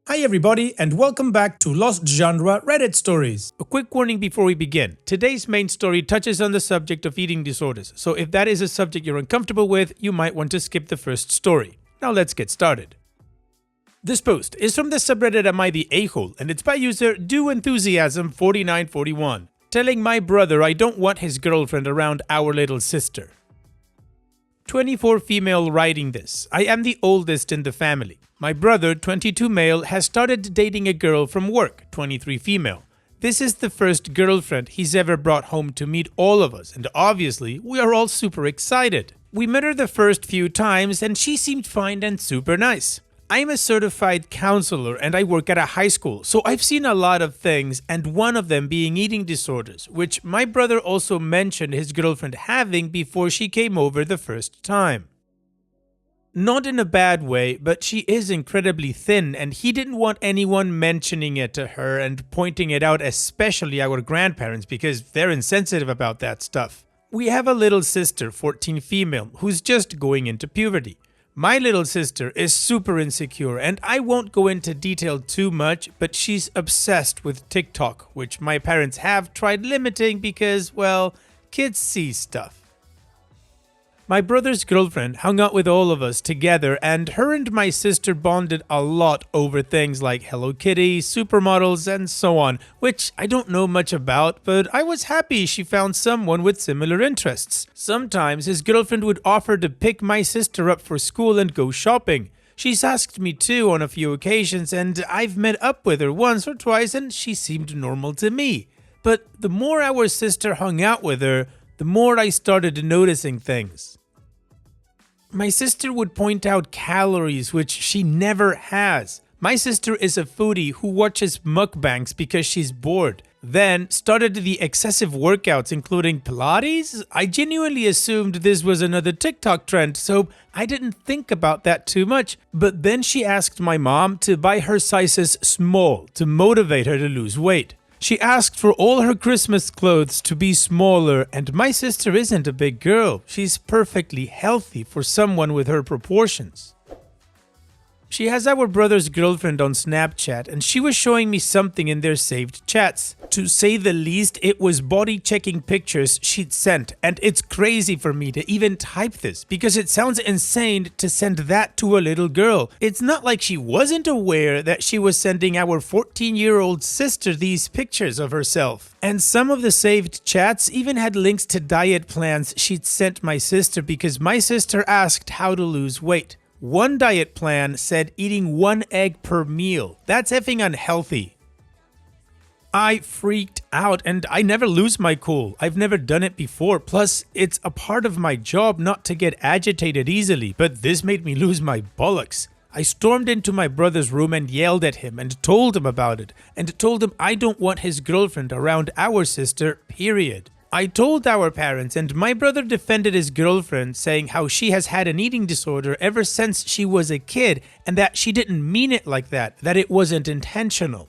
Hi everybody and welcome back to Lost Genre Reddit Stories. A quick warning before we begin. Today's main story touches on the subject of eating disorders, so if that is a subject you're uncomfortable with, you might want to skip the first story. Now let's get started. This post is from the subreddit Am I the A-hole, and it's by user DoEnthusiasm4941, telling my brother I don't want his girlfriend around our little sister. 24 female writing this. I am the oldest in the family. My brother, 22 male, has started dating a girl from work, 23 female. This is the first girlfriend he's ever brought home to meet all of us, and obviously, we are all super excited. We met her the first few times and she seemed fine and super nice. I'm a certified counselor and I work at a high school, so I've seen a lot of things, and one of them being eating disorders, which my brother also mentioned his girlfriend having before she came over the first time. Not in a bad way, but she is incredibly thin and he didn't want anyone mentioning it to her and pointing it out, especially our grandparents, because they're insensitive about that stuff. We have a little sister, 14 female, who's just going into puberty. My little sister is super insecure and I won't go into detail too much, but she's obsessed with TikTok, which my parents have tried limiting because, well, kids see stuff. My brother's girlfriend hung out with all of us together and her and my sister bonded a lot over things like Hello Kitty, supermodels, and so on, which I don't know much about, but I was happy she found someone with similar interests. Sometimes his girlfriend would offer to pick my sister up for school and go shopping. She's asked me too on a few occasions and I've met up with her once or twice and she seemed normal to me. But the more our sister hung out with her, the more I started noticing things. My sister would point out calories, which she never has. My sister is a foodie who watches mukbangs because she's bored. Then started the excessive workouts, including Pilates. I genuinely assumed this was another TikTok trend, so I didn't think about that too much. But then she asked my mom to buy her sizes small to motivate her to lose weight. She asked for all her Christmas clothes to be smaller, and my sister isn't a big girl. She's perfectly healthy for someone with her proportions. She has our brother's girlfriend on Snapchat and she was showing me something in their saved chats. To say the least, it was body checking pictures she'd sent, and it's crazy for me to even type this because it sounds insane to send that to a little girl. It's not like she wasn't aware that she was sending our 14-year-old sister these pictures of herself. And some of the saved chats even had links to diet plans she'd sent my sister because my sister asked how to lose weight. One diet plan said eating 1 egg per meal. That's effing unhealthy. I freaked out and I never lose my cool. I've never done it before. Plus, it's a part of my job not to get agitated easily, but this made me lose my bollocks. I stormed into my brother's room and yelled at him and told him about it, and told him I don't want his girlfriend around our sister, period. I told our parents and my brother defended his girlfriend, saying how she has had an eating disorder ever since she was a kid and that she didn't mean it like that it wasn't intentional.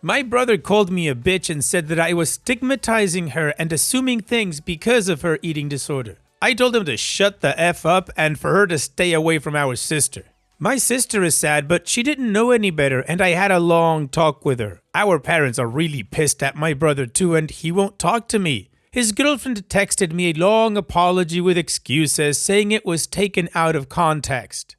My brother called me a bitch and said that I was stigmatizing her and assuming things because of her eating disorder. I told him to shut the F up and for her to stay away from our sister. My sister is sad, but she didn't know any better and I had a long talk with her. Our parents are really pissed at my brother too and he won't talk to me. His girlfriend texted me a long apology with excuses, saying it was taken out of context.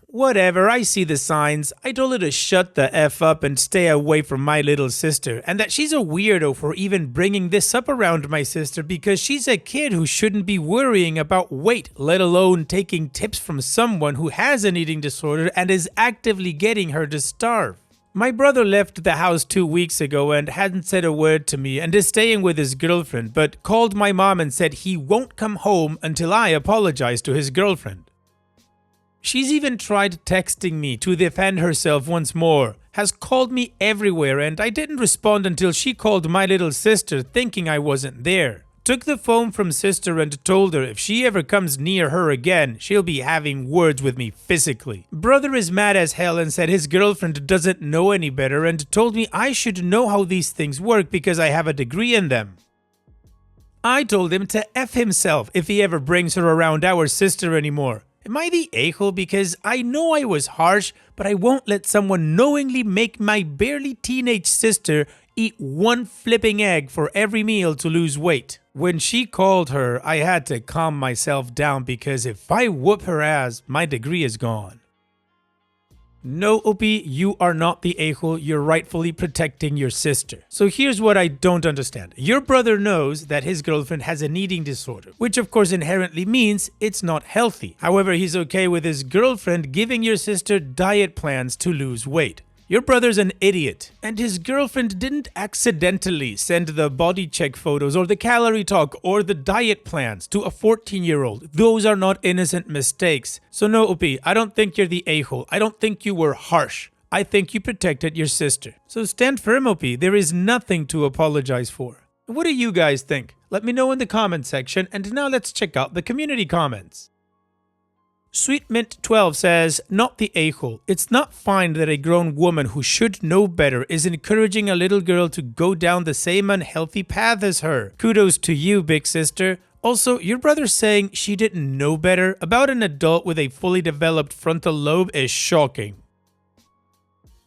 Whatever, I see the signs. I told her to shut the F up and stay away from my little sister, and that she's a weirdo for even bringing this up around my sister because she's a kid who shouldn't be worrying about weight, let alone taking tips from someone who has an eating disorder and is actively getting her to starve. My brother left the house 2 weeks ago and hadn't said a word to me and is staying with his girlfriend, but called my mom and said he won't come home until I apologize to his girlfriend. She's even tried texting me to defend herself once more, has called me everywhere, and I didn't respond until she called my little sister thinking I wasn't there. Took the phone from sister and told her if she ever comes near her again, she'll be having words with me physically. Brother is mad as hell and said his girlfriend doesn't know any better and told me I should know how these things work because I have a degree in them. I told him to F himself if he ever brings her around our sister anymore. Am I the a-hole because I know I was harsh, but I won't let someone knowingly make my barely teenage sister eat one flipping egg for every meal to lose weight? When she called her, I had to calm myself down because if I whoop her ass, my degree is gone. No, Opie, you are not the a-hole. You're rightfully protecting your sister. So here's what I don't understand. Your brother knows that his girlfriend has an eating disorder, which of course inherently means it's not healthy. However, he's okay with his girlfriend giving your sister diet plans to lose weight. Your brother's an idiot, and his girlfriend didn't accidentally send the body check photos or the calorie talk or the diet plans to a 14-year-old. Those are not innocent mistakes. So no, Opie, I don't think you're the a-hole. I don't think you were harsh. I think you protected your sister. So stand firm, Opie. There is nothing to apologize for. What do you guys think? Let me know in the comment section, and now let's check out the community comments. Sweet Mint 12 says, not the a-hole. It's not fine that a grown woman who should know better is encouraging a little girl to go down the same unhealthy path as her. Kudos to you, big sister. Also, your brother saying she didn't know better about an adult with a fully developed frontal lobe is shocking.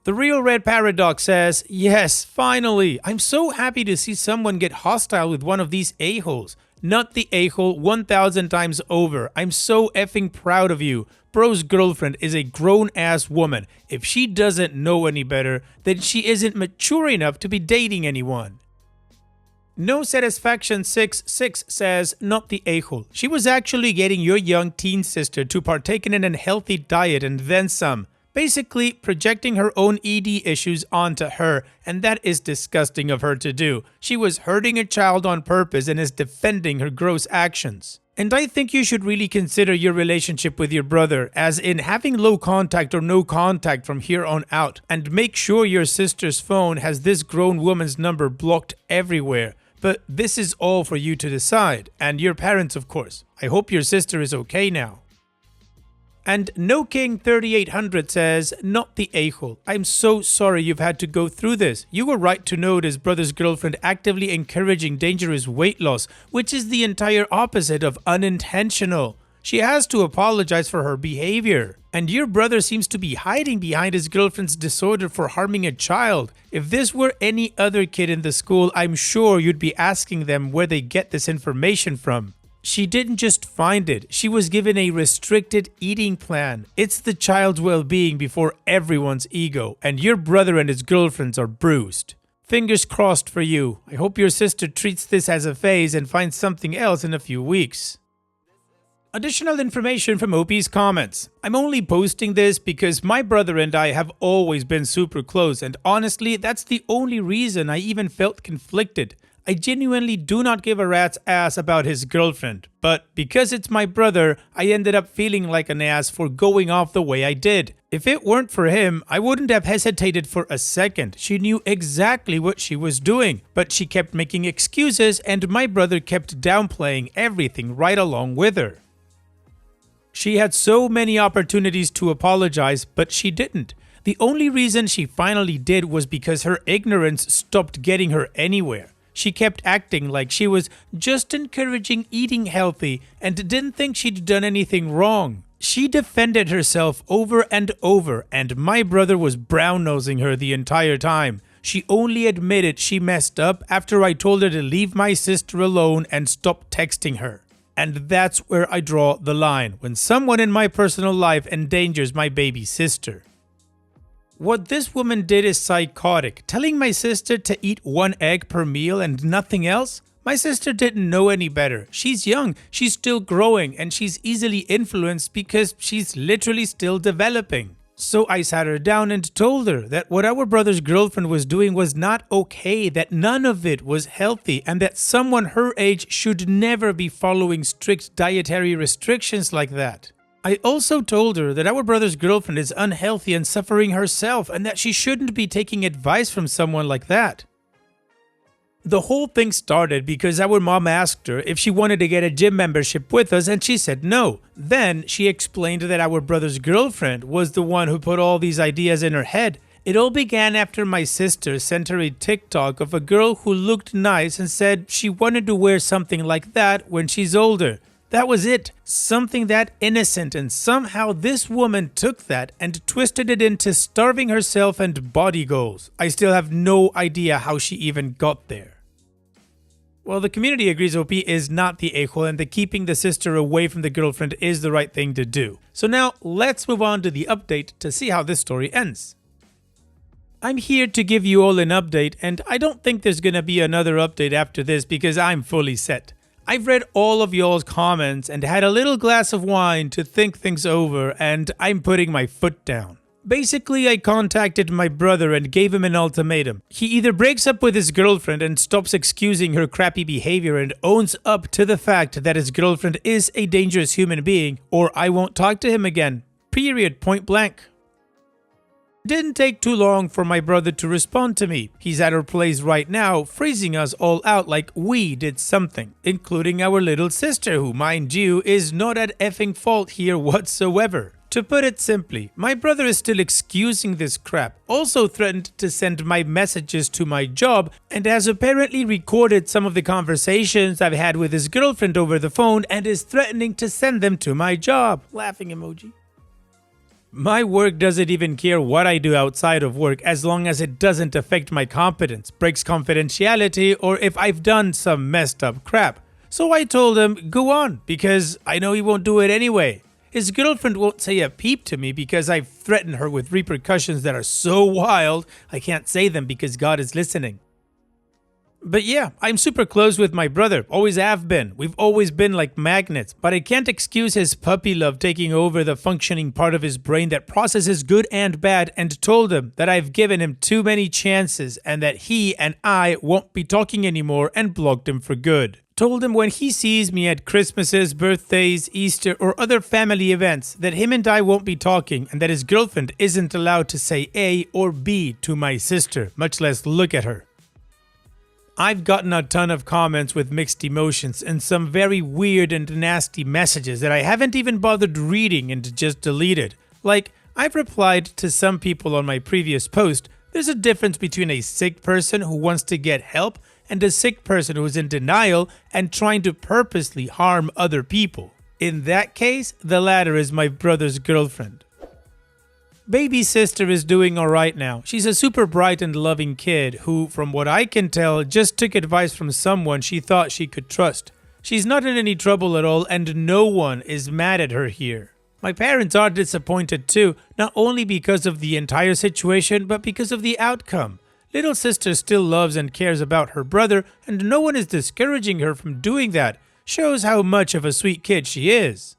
The Real Red Paradox says, yes, finally. I'm so happy to see someone get hostile with one of these a-holes. Not the a-hole 1,000 times over. I'm so effing proud of you. Bro's girlfriend is a grown-ass woman. If she doesn't know any better, then she isn't mature enough to be dating anyone. No Satisfaction 66 says, not the a-hole. She was actually getting your young teen sister to partake in an unhealthy diet and then some. Basically, projecting her own ED issues onto her, and that is disgusting of her to do. She was hurting a child on purpose and is defending her gross actions. And I think you should really consider your relationship with your brother, as in having low contact or no contact from here on out, and make sure your sister's phone has this grown woman's number blocked everywhere. But this is all for you to decide, and your parents, of course. I hope your sister is okay now. And No King 3800 says, not the a-hole. I'm so sorry you've had to go through this. You were right to note his brother's girlfriend actively encouraging dangerous weight loss, which is the entire opposite of unintentional. She has to apologize for her behavior. And your brother seems to be hiding behind his girlfriend's disorder for harming a child. If this were any other kid in the school, I'm sure you'd be asking them where they get this information from. She didn't just find it, she was given a restricted eating plan. It's the child's well-being before everyone's ego, and your brother and his girlfriends are bruised. Fingers crossed for you. I hope your sister treats this as a phase and finds something else in a few weeks. Additional information from Opie's comments. I'm only posting this because my brother and I have always been super close, and honestly, that's the only reason I even felt conflicted. I genuinely do not give a rat's ass about his girlfriend, but because it's my brother, I ended up feeling like an ass for going off the way I did. If it weren't for him, I wouldn't have hesitated for a second. She knew exactly what she was doing, but she kept making excuses and my brother kept downplaying everything right along with her. She had so many opportunities to apologize, but she didn't. The only reason she finally did was because her ignorance stopped getting her anywhere. She kept acting like she was just encouraging eating healthy and didn't think she'd done anything wrong. She defended herself over and over, and my brother was brown-nosing her the entire time. She only admitted she messed up after I told her to leave my sister alone and stop texting her. And that's where I draw the line, when someone in my personal life endangers my baby sister. What this woman did is psychotic, telling my sister to eat 1 egg per meal and nothing else. My sister didn't know any better. She's young, she's still growing, and she's easily influenced because she's literally still developing. So I sat her down and told her that what our brother's girlfriend was doing was not okay, that none of it was healthy, and that someone her age should never be following strict dietary restrictions like that. I also told her that our brother's girlfriend is unhealthy and suffering herself, and that she shouldn't be taking advice from someone like that. The whole thing started because our mom asked her if she wanted to get a gym membership with us and she said no. Then she explained that our brother's girlfriend was the one who put all these ideas in her head. It all began after my sister sent her a TikTok of a girl who looked nice and said she wanted to wear something like that when she's older. That was it. Something that innocent, and somehow this woman took that and twisted it into starving herself and body goals. I still have no idea how she even got there. Well, the community agrees OP is not the a-hole and that keeping the sister away from the girlfriend is the right thing to do. So now let's move on to the update to see how this story ends. I'm here to give you all an update, and I don't think there's gonna be another update after this because I'm fully set. I've read all of y'all's comments and had a little glass of wine to think things over, and I'm putting my foot down. Basically, I contacted my brother and gave him an ultimatum. He either breaks up with his girlfriend and stops excusing her crappy behavior and owns up to the fact that his girlfriend is a dangerous human being, or I won't talk to him again. Period. Point blank. It didn't take too long for my brother to respond to me. He's at our place right now, freezing us all out like we did something, including our little sister who, mind you, is not at effing fault here whatsoever. To put it simply, my brother is still excusing this crap, also threatened to send my messages to my job, and has apparently recorded some of the conversations I've had with his girlfriend over the phone and is threatening to send them to my job. Laughing emoji. My work doesn't even care what I do outside of work as long as it doesn't affect my competence, breaks confidentiality, or if I've done some messed up crap. So I told him, go on, because I know he won't do it anyway. His girlfriend won't say a peep to me because I've threatened her with repercussions that are so wild, I can't say them because God is listening. But yeah, I'm super close with my brother, always have been. We've always been like magnets, but I can't excuse his puppy love taking over the functioning part of his brain that processes good and bad, and told him that I've given him too many chances and that he and I won't be talking anymore, and blocked him for good. Told him when he sees me at Christmases, birthdays, Easter, or other family events that him and I won't be talking, and that his girlfriend isn't allowed to say A or B to my sister, much less look at her. I've gotten a ton of comments with mixed emotions and some very weird and nasty messages that I haven't even bothered reading and just deleted. Like, I've replied to some people on my previous post, there's a difference between a sick person who wants to get help and a sick person who is in denial and trying to purposely harm other people. In that case, the latter is my brother's girlfriend. Baby sister is doing alright now. She's a super bright and loving kid who, from what I can tell, just took advice from someone she thought she could trust. She's not in any trouble at all, and no one is mad at her here. My parents are disappointed too, not only because of the entire situation, but because of the outcome. Little sister still loves and cares about her brother, and no one is discouraging her from doing that. Shows how much of a sweet kid she is.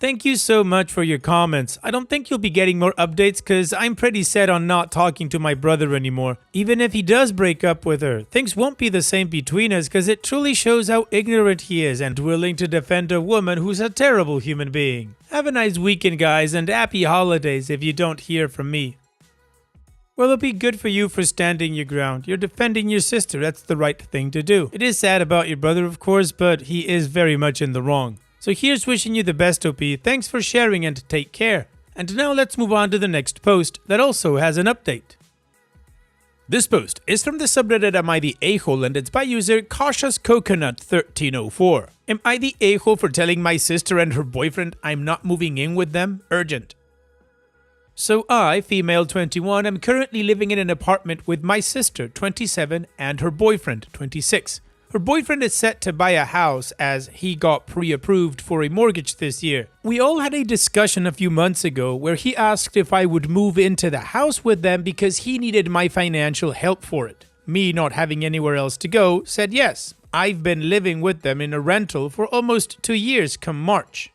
Thank you so much for your comments. I don't think you'll be getting more updates because I'm pretty set on not talking to my brother anymore. Even if he does break up with her, things won't be the same between us because it truly shows how ignorant he is and willing to defend a woman who's a terrible human being. Have a nice weekend, guys, and happy holidays if you don't hear from me. Well, it'll be good for you for standing your ground. You're defending your sister. That's the right thing to do. It is sad about your brother, of course, but he is very much in the wrong. So here's wishing you the best, OP. Thanks for sharing and take care. And now let's move on to the next post that also has an update. This post is from the subreddit Am I the A-hole, and it's by user CautiousCoconut1304. Am I the a-hole for telling my sister and her boyfriend I'm not moving in with them? Urgent. So I, female 21, am currently living in an apartment with my sister, 27, and her boyfriend, 26. Her boyfriend is set to buy a house as he got pre-approved for a mortgage this year. We all had a discussion a few months ago where he asked if I would move into the house with them because he needed my financial help for it. Me, not having anywhere else to go, said yes. I've been living with them in a rental for almost 2 years come March.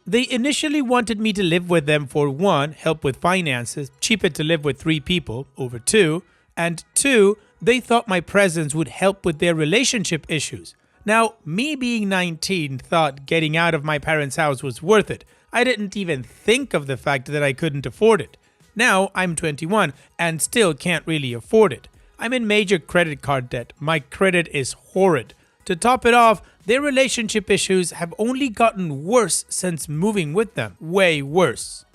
They initially wanted me to live with them for 1, help with finances, cheaper to live with 3 people over 2, and 2, they thought my presence would help with their relationship issues. Now, me being 19 thought getting out of my parents' house was worth it. I didn't even think of the fact that I couldn't afford it. Now, I'm 21 and still can't really afford it. I'm in major credit card debt. My credit is horrid. To top it off, their relationship issues have only gotten worse since moving with them. Way worse.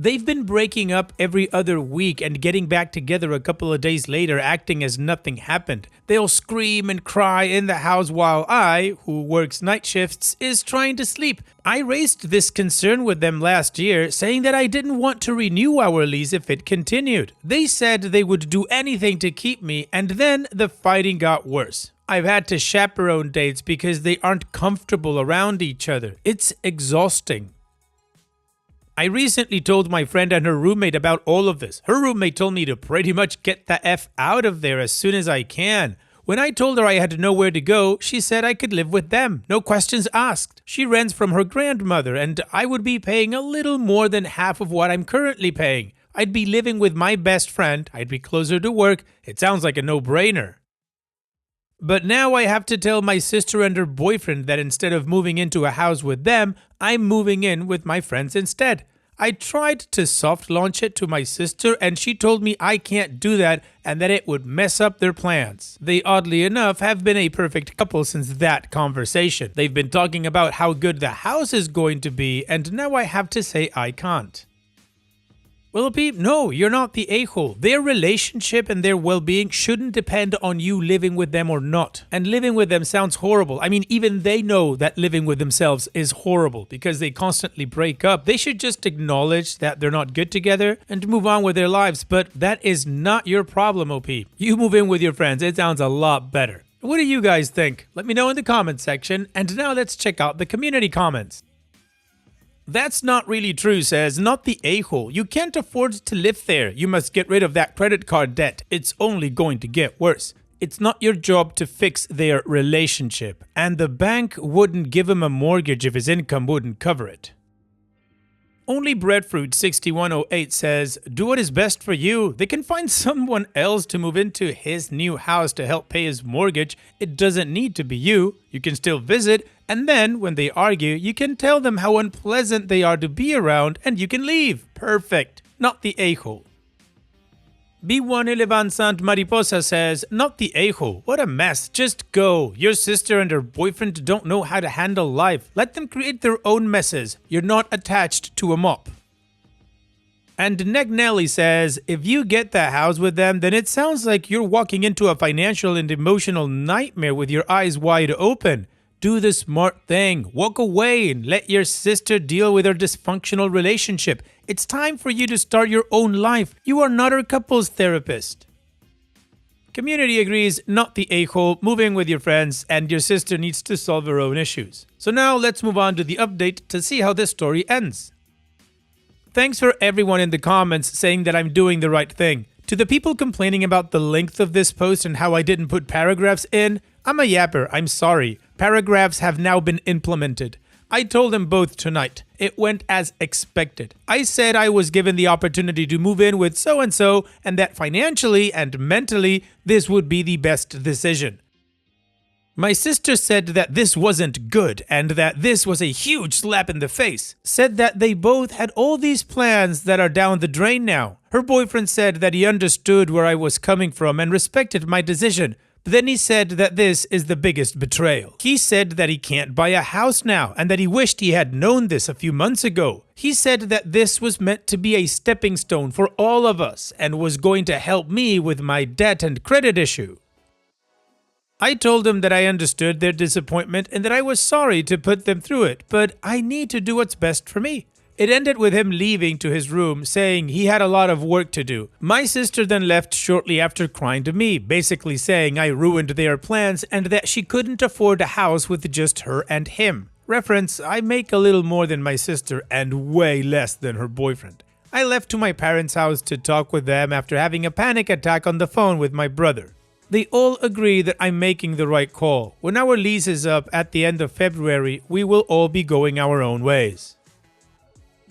They've been breaking up every other week and getting back together a couple of days later, acting as nothing happened. They'll scream and cry in the house while I, who works night shifts, is trying to sleep. I raised this concern with them last year, saying that I didn't want to renew our lease if it continued. They said they would do anything to keep me, and then the fighting got worse. I've had to chaperone dates because they aren't comfortable around each other. It's exhausting. I recently told my friend and her roommate about all of this. Her roommate told me to pretty much get the F out of there as soon as I can. When I told her I had nowhere to go, she said I could live with them. No questions asked. She rents from her grandmother, and I would be paying a little more than half of what I'm currently paying. I'd be living with my best friend. I'd be closer to work. It sounds like a no-brainer. But now I have to tell my sister and her boyfriend that instead of moving into a house with them, I'm moving in with my friends instead. I tried to soft launch it to my sister and she told me I can't do that and that it would mess up their plans. They oddly enough have been a perfect couple since that conversation. They've been talking about how good the house is going to be and now I have to say I can't. Well, Pete, no, you're not the a-hole. Their relationship and their well-being shouldn't depend on you living with them or not. And living with them sounds horrible. I mean, even they know that living with themselves is horrible because they constantly break up. They should just acknowledge that they're not good together and move on with their lives. But that is not your problem, OP. You move in with your friends. It sounds a lot better. What do you guys think? Let me know in the comment section. And now let's check out the community comments. That's not really true, says not the a-hole. You can't afford to live there. You must get rid of that credit card debt. It's only going to get worse. It's not your job to fix their relationship. And the bank wouldn't give him a mortgage if his income wouldn't cover it. Only Breadfruit 6108 says, do what is best for you. They can find someone else to move into his new house to help pay his mortgage. It doesn't need to be you. You can still visit, and then when they argue, you can tell them how unpleasant they are to be around, and you can leave. Perfect. Not the a-hole. B1 Elevan Sant Mariposa says, not the a-hole. What a mess. Just go. Your sister and her boyfriend don't know how to handle life. Let them create their own messes. You're not attached to a mop. And Neg Nelly says, if you get that house with them, then it sounds like you're walking into a financial and emotional nightmare with your eyes wide open. Do the smart thing. Walk away and let your sister deal with her dysfunctional relationship. It's time for you to start your own life. You are not her couples therapist. Community agrees, not the a-hole, moving with your friends, and your sister needs to solve her own issues. So now let's move on to the update to see how this story ends. Thanks for everyone in the comments saying that I'm doing the right thing. To the people complaining about the length of this post and how I didn't put paragraphs in, I'm a yapper, I'm sorry. Paragraphs have now been implemented. I told them both tonight. It went as expected. I said I was given the opportunity to move in with so-and-so and that financially and mentally this would be the best decision. My sister said that this wasn't good and that this was a huge slap in the face. Said that they both had all these plans that are down the drain now. Her boyfriend said that he understood where I was coming from and respected my decision. But then he said that this is the biggest betrayal. He said that he can't buy a house now and that he wished he had known this a few months ago. He said that this was meant to be a stepping stone for all of us and was going to help me with my debt and credit issue. I told him that I understood their disappointment and that I was sorry to put them through it, but I need to do what's best for me. It ended with him leaving to his room, saying he had a lot of work to do. My sister then left shortly after crying to me, basically saying I ruined their plans and that she couldn't afford a house with just her and him. Reference, I make a little more than my sister and way less than her boyfriend. I left to my parents' house to talk with them after having a panic attack on the phone with my brother. They all agree that I'm making the right call. When our lease is up at the end of February, we will all be going our own ways.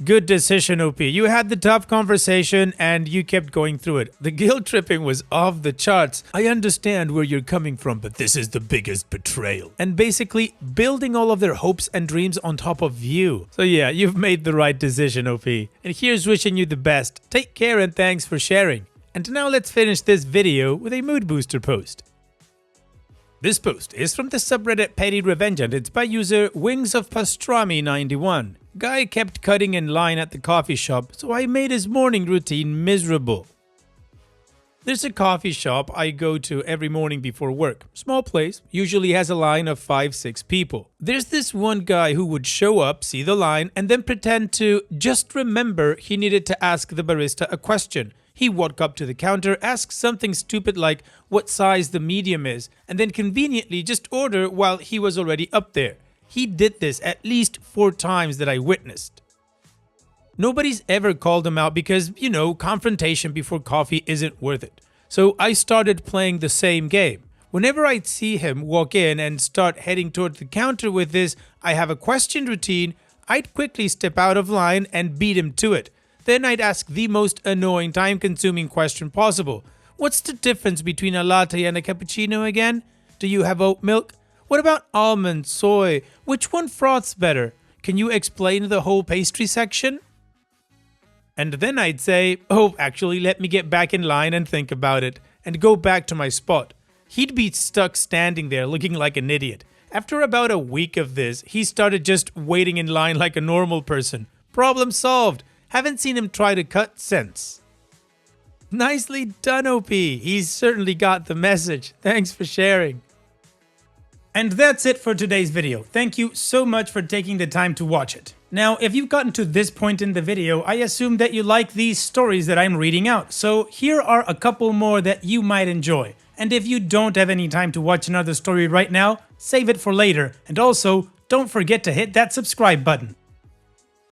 Good decision, OP. You had the tough conversation and you kept going through it. The guilt tripping was off the charts. I understand where you're coming from, but this is the biggest betrayal. And basically building all of their hopes and dreams on top of you. So yeah, you've made the right decision, OP. And here's wishing you the best. Take care and thanks for sharing. And now let's finish this video with a mood booster post. This post is from the subreddit Petty Revenge and it's by user Wings of Pastrami 91. Guy kept cutting in line at the coffee shop, so I made his morning routine miserable. There's a coffee shop I go to every morning before work. Small place, usually has a line of 5-6 people. There's this one guy who would show up, see the line, and then pretend to just remember he needed to ask the barista a question. He walk up to the counter, ask something stupid like what size the medium is, and then conveniently just order while he was already up there. He did this at least 4 times that I witnessed. Nobody's ever called him out because, confrontation before coffee isn't worth it. So I started playing the same game. Whenever I'd see him walk in and start heading toward the counter with this "I have a question" routine, I'd quickly step out of line and beat him to it. Then I'd ask the most annoying, time-consuming question possible. What's the difference between a latte and a cappuccino again? Do you have oat milk? What about almond, soy? Which one froths better? Can you explain the whole pastry section? And then I'd say, "Oh, actually, let me get back in line and think about it," and go back to my spot. He'd be stuck standing there looking like an idiot. After about a week of this, he started just waiting in line like a normal person. Problem solved. Haven't seen him try to cut since. Nicely done, OP. He's certainly got the message. Thanks for sharing. And that's it for today's video. Thank you so much for taking the time to watch it. Now, if you've gotten to this point in the video, I assume that you like these stories that I'm reading out. So here are a couple more that you might enjoy. And if you don't have any time to watch another story right now, save it for later. And also, don't forget to hit that subscribe button.